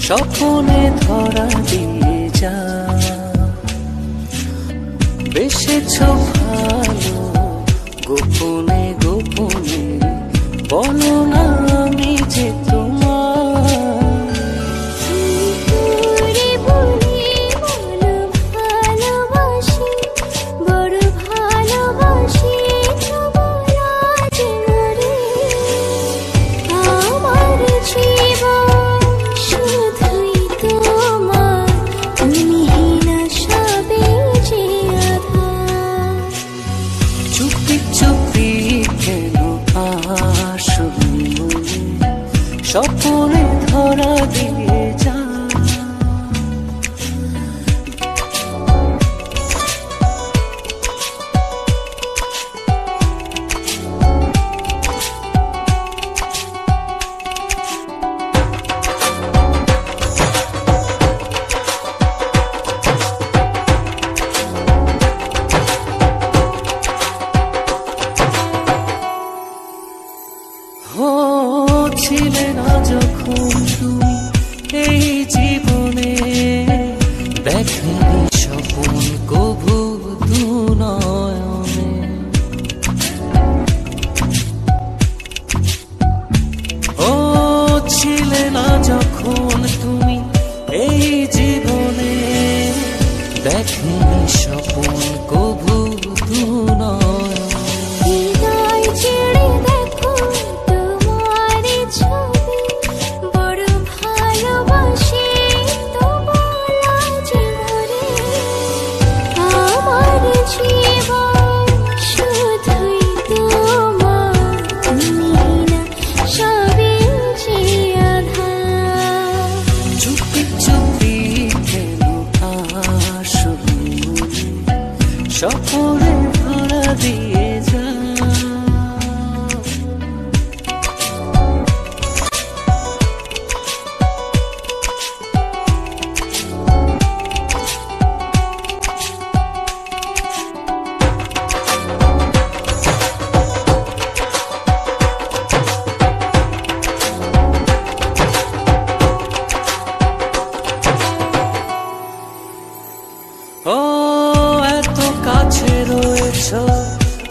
স্বপনে ধরা দিয়ে যা। বেসেছ ভালো গোপনে গোপনে, বলো না আমি যে স্বপনে ধরা দিয়ে যা। ছিলে না যখন তুমি এই জীবনে, দেখেনি স্বপন কভু দু নয়নে। ও ছিলে না যখন তুমি এই জীবনে, দেখেনি স্বপন কভু দু নয়নে। স্বপনে ধরা দিয়ে যা। ও এত কাছে রয়েছ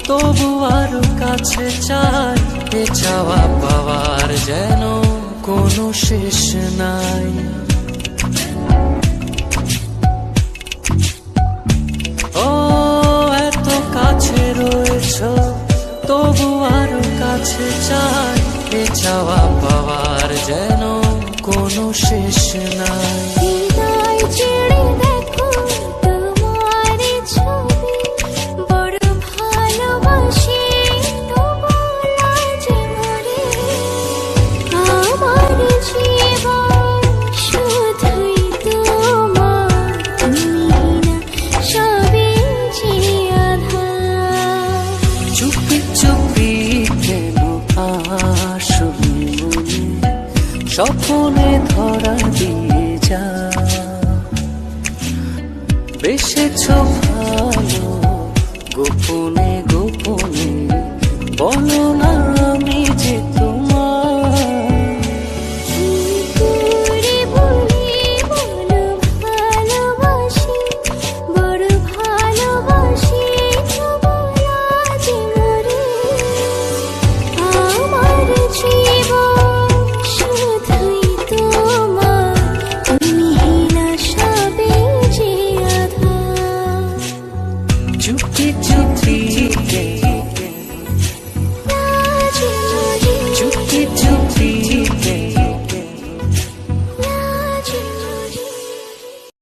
তবু আরো কাছে চাই, এ চাওয়া পাওয়ার যেন কোনো শেষ নাই। ও এত কাছে রয়েছ তবু আরো কাছে চাই, এ চাওয়া পাওয়ার যেন কোনো শেষ নাই। স্বপনে ধরা দিয়ে যা। বেসেছ ভালো গোপনে গোপনে, বলো না